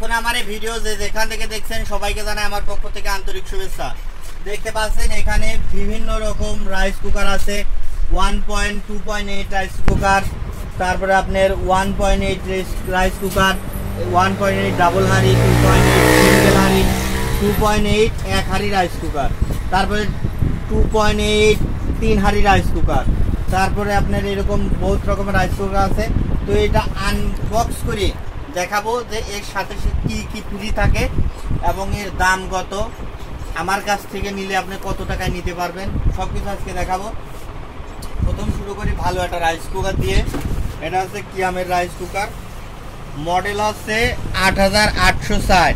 এখন আমার এই ভিডিও যেখান থেকে দেখছেন সবাইকে জানাই আমার পক্ষ থেকে আন্তরিক শুভেচ্ছা। দেখতে পাচ্ছেন এখানে বিভিন্ন রকম রাইস কুকার আছে, 1.2.8 রাইস কুকার, তারপরে আপনার 1.8 রাইস কুকার, 1.8 ডাবল হাঁড়ি, 2.8 সিঙ্গেল হাঁড়ি, 2.8 এক হাঁড়ি রাইস কুকার, তারপরে 2.8 তিন হাঁড়ি রাইস কুকার, তারপরে আপনার এরকম বহুত রকমের রাইস কুকার আছে। তো এটা আনবক্স করে দেখাবো যে এর সাথে কি কি ফ্রি থাকে এবং এর দাম কত, আমার কাছ থেকে নিলে আপনি কত টাকায় নিতে পারবেন, সব কিছু আজকে দেখাবো। প্রথম শুরু করি ভালো একটা রাইস কুকার দিয়ে। এটা হচ্ছে কিয়ামের রাইস কুকার, মডেল হচ্ছে 8860,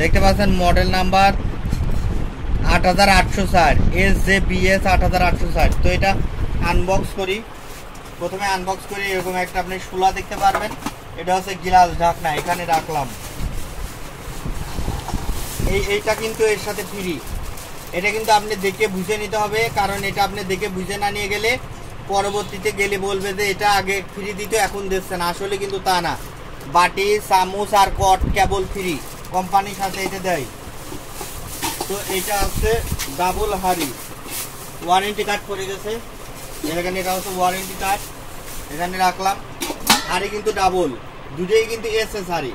দেখতে পাচ্ছেন মডেল নাম্বার 8860 SJBS 8860। তো এটা আনবক্স করি। প্রথমে আনবক্স করি এরকম একটা আপনি শোলা দেখতে পারবেন, এটা হচ্ছে গ্লাস ঢাকনা, এখানে রাখলাম। এইটা কিন্তু এর সাথে ফ্রি, এটা কিন্তু আপনি দেখে বুঝে নিতে হবে, কারণ এটা আপনি দেখে বুঝে না নিয়ে গেলে পরবর্তীতে গেলে বলবে যে এটা আগে ফ্রি দিত এখন দিচ্ছে না, আসলে কিন্তু তা না। বাটি, চামচ আর কট কেবল ফ্রি, কোম্পানির সাথে এটা দেয়। তো এটা হচ্ছে ডাবল হাঁড়ি, ওয়ারেন্টি কার্ড পড়ে গেছে এখানে, এটা হচ্ছে ওয়ারেন্টি কার্ড, এখানে রাখলাম। হাঁড়ি কিন্তু ডাবল, দুটোই কিন্তু এসএস হাঁড়ি,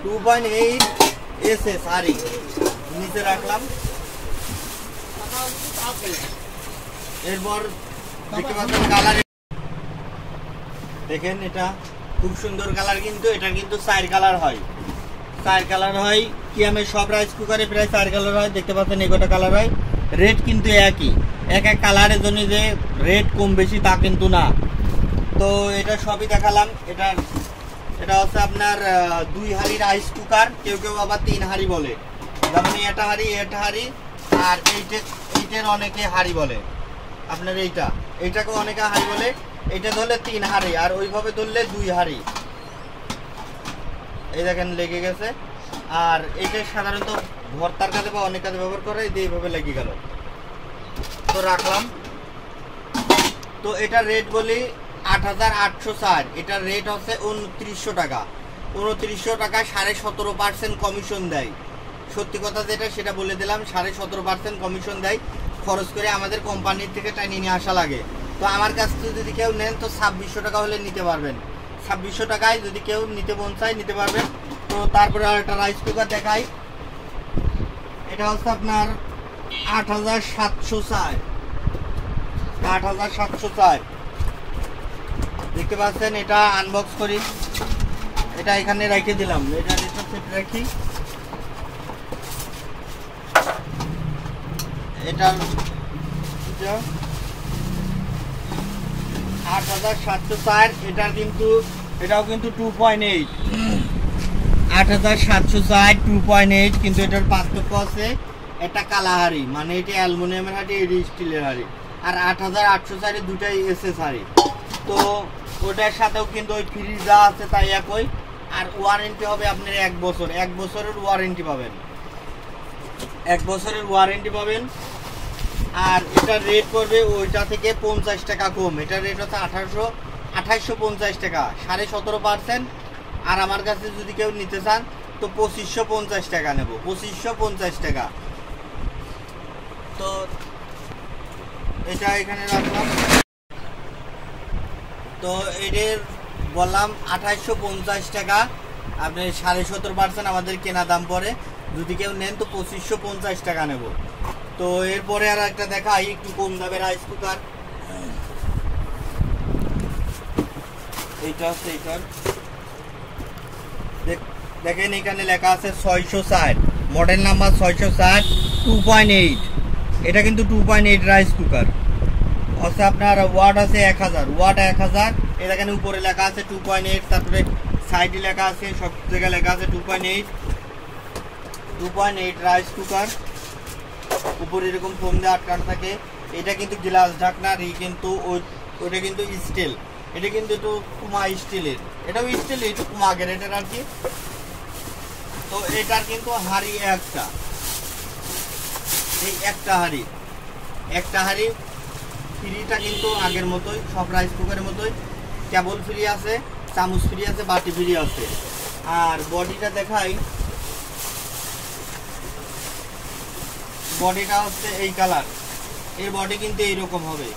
2.8 এসএস হাঁড়ি, নিচে রাখলাম। এরপর দেখতে পাচ্ছেন কালার, দেখেন এটা খুব সুন্দর কালার, কিন্তু এটা কিন্তু 4 কালার হয়, 4 কালার হয়। কিয়ামের সব রাইস কুকারে প্রায় 4 কালার হয়, দেখতে পাচ্ছেন এগোটা কালার হয়। রেট কিন্তু একই, এক এক কালারের জন্য যে রেট কম বেশি তা কিন্তু না। তো এটা সবই দেখালাম। এটা হচ্ছে আপনার 2 হাঁড়ি রাইস কুকার, কেউ কেউ আবার 3 হাঁড়ি বলে, যেমন এটা হাঁড়ি আর এইটার অনেকে হাঁড়ি বলে। আপনার এইটাকেও অনেকে হাঁড়ি বলে। এটা ধরলে 3 হাঁড়ি আর ওইভাবে ধরলে 2 হাঁড়ি, এই দেখেন লেগে গেছে। আর এইটা সাধারণত ভর্তার কাজে বা অনেক কাজে ব্যবহার করে, এইভাবে লেগে গেল। তো রাখলাম। তো এটার রেট বলি 8860, এটার রেট হচ্ছে 2900 টাকা। 2900 টাকায় 17.5% কমিশন দেয়। সত্যি কথা যেটা সেটা বলে দিলাম, 17.5% কমিশন দেয়, খরচ করে আমাদের কোম্পানির থেকে টাইনি নিয়ে আসা লাগে। তো আমার কাছ থেকে যদি কেউ নেন তো 2600 টাকা হলে নিতে পারবেন, 2600 টাকায় যদি কেউ নিতে মন চায় নিতে পারবেন। তো তারপরে আর একটা রাইস কুকার দেখাই, এটা হচ্ছে আপনার 8704, দেখতে পাচ্ছেন। এটা আনবক্স করি, এটা এখানে রেখে দিলাম, এটা সেট রাখি। এটা 8704, এটাও কিন্তু 2.8, 8704 2.8, কিন্তু এটার পার্থক্য আছে, এটা কালা হাঁড়ি, মানে এটা অ্যালুমিনিয়ামের হাঁড়ি, এটা স্টিলের হাঁড়ি। আর 8804 দুটাই এসএস হাঁড়ি। তো ওটার সাথেও কিন্তু ওই ফ্রিজ যা আছে তাই একই। আর ওয়ারেন্টি হবে আপনার 1 বছর, 1 বছরের ওয়ারেন্টি পাবেন, 1 বছরের ওয়ারেন্টি পাবেন। আর এটার রেট পড়বে ওইটা থেকে 50 টাকা কম, এটার রেট হচ্ছে 2850 টাকা, 17.5%। আর আমার কাছে যদি কেউ নিতে চান তো 2550 টাকা নেব, 2550 টাকা। তো এটা এখানে রাখলাম। তো এটার বললাম 2850 টাকা, আপনি 17.5% আমাদের কেনা দাম পড়ে। যদি কেউ নেন তো 2550 টাকা নেব। তো এরপরে আর একটা দেখাই একটু কম দামের রাইস কুকার, এইটা হচ্ছে এইটার, দেখেন এখানে লেখা আছে 660, মডেল নাম্বার 660, 2.8। এটা কিন্তু 2.8 রাইস কুকার আছে। আপনার ওয়াট আছে 1000 ওয়াট, 1000। এই দেখেন উপরে লেখা আছে 2.8, তারপরে সাইডে লেখা আছে, সব জায়গায় লেখা আছে 2.8 রাইস কুকার। উপরে এরকম ফোম দিয়ে আটকানো থাকে। এটা কিন্তু গ্লাস ঢাকনা, কিন্তু ওইটা কিন্তু স্টিল, এটা কিন্তু একটু কুমা স্টিলের, এটাও স্টিল, একটু কুমা গ্রেডের আর কি। তো এটার কিন্তু হাঁড়ি একটা, এই একটা হাঁড়ি ফ্রিটা কিন্তু আগের মতোই, সব রাইস কুকারের মতোই, কেবল ফ্রি আছে, চামচ ফ্রি আছে, বাটি ফ্রি আছে। আর বডিটা দেখাই, বডিটা হচ্ছে এই কালার, এর বডি কিন্তু এইরকম হবে,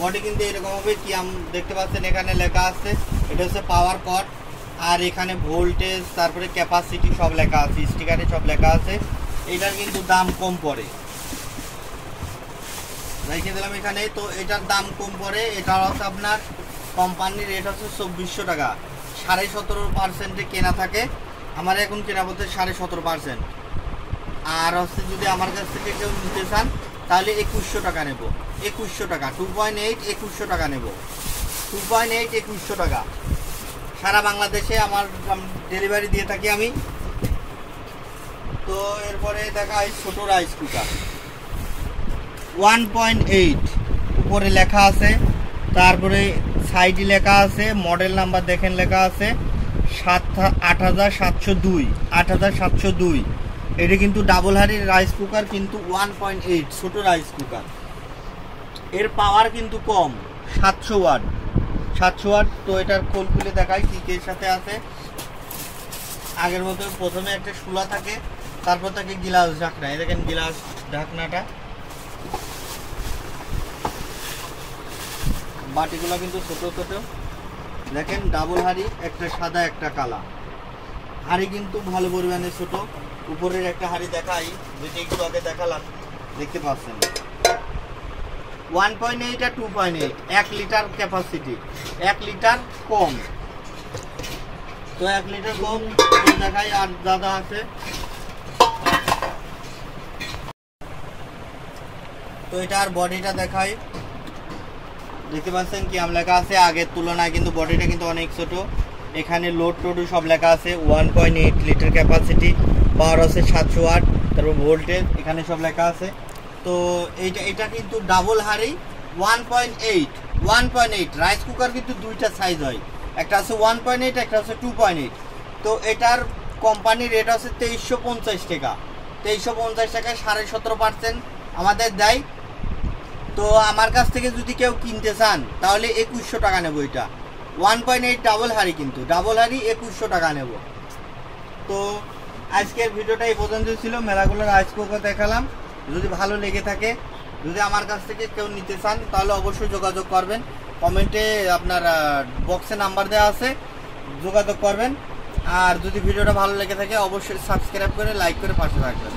বডি কিন্তু এরকম হবে। কি দেখতে পাচ্ছেন এখানে লেখা আছে, এটা হচ্ছে পাওয়ার কট, আর এখানে ভোল্টেজ তারপরে ক্যাপাসিটি সব লেখা আছে, স্টিকারে সব লেখা আছে। এটার কিন্তু দাম কম পড়ে, রেখে দিলাম এখানে। তো এটার দাম কম পড়ে, এটা হচ্ছে আপনার কোম্পানির রেট হচ্ছে 2400 টাকা, 17.5% কেনা থাকে। আমার এখন কেনা বলতে 17.5%। আর হচ্ছে যদি আমার কাছ থেকে কেউ নিতে চান তাহলে 2100 টাকা নেব, 2100 টাকা, 2.8 2100 টাকা নেব, 2.8 2100 টাকা। সারা বাংলাদেশে আমার ডেলিভারি দিয়ে থাকি আমি। তো এরপরে দেখাই ছোট রাইস কুকার, 1.8 উপরে লেখা আছে, তারপরে সাইডে লেখা আছে, মডেল নাম্বার দেখেন লেখা আছে 8702, 8702। এটা কিন্তু ডাবল হাড়ির রাইস কুকার, কিন্তু 1.8 ছোট রাইস কুকার। এর পাওয়ার কিন্তু কম, 700 ওয়াট, 700 ওয়াট। তো এটার খোল খুলে দেখাই কি এর সাথে আছে। আগের মতো প্রথমে একটা চুলা থাকে, তারপর থাকে গ্লাস ঢাকনা, এই দেখেন গ্লাস ঢাকনাটা। বাটিগুলো কিন্তু ছোট ছোট, দেখেন ডাবল হাড়ি, একটা সাদা একটা কালা। হাড়ি কিন্তু ভালো পরিমাণে ছোট। উপরের একটা হাড়ি দেখাই, যেটা একটু আগে দেখালাম, দেখতে পাচ্ছেন 1.8 আর 2.8, 1 লিটার ক্যাপাসিটি, 1 লিটার কম। তো 1 লিটার কম দেখাই। আর দাদা আছে, তো এটার বডিটা দেখাই, দেখতে পাচ্ছেন কি লেখা আছে। আগের তুলনায় কিন্তু বডিটা কিন্তু অনেক ছোট। এখানে লোড টোড সব লেখা আছে, 1.8 লিটার ক্যাপাসিটি, পাওয়ার আছে 700 ওয়াট, তারপর ভোল্টেজ এখানে সব লেখা আছে। তো এটা কিন্তু ডাবল হাড়ি, 1.8 রাইস কুকার কিন্তু দুইটা সাইজ হয়, একটা আছে 1.8, একটা আছে 2.8। তো এটার কোম্পানির রেট আছে 2350 টাকা, 2350 টাকায় 17.5% আমাদের দেয়। তো আমার কাছ থেকে যদি কেউ কিনতে চান তাহলে 2100 টাকা নেব। এটা 1.8 ডাবল হাড়ি, কিন্তু ডাবল হাড়ি 2100 টাকা নেব। তো আজকের ভিডিওটা এই পর্যন্ত ছিল, মেলাগুলো রাইস কুকার দেখালাম। যদি ভালো লেগে থাকে, যদি আমার কাছ থেকে কেউ নিতে চান তাহলে অবশ্যই যোগাযোগ করবেন। কমেন্টে আপনার বক্সে নাম্বার দেওয়া আছে, যোগাযোগ করবেন। আর যদি ভিডিওটা ভালো লেগে থাকে অবশ্যই সাবস্ক্রাইব করে লাইক করে পাশে রাখবেন।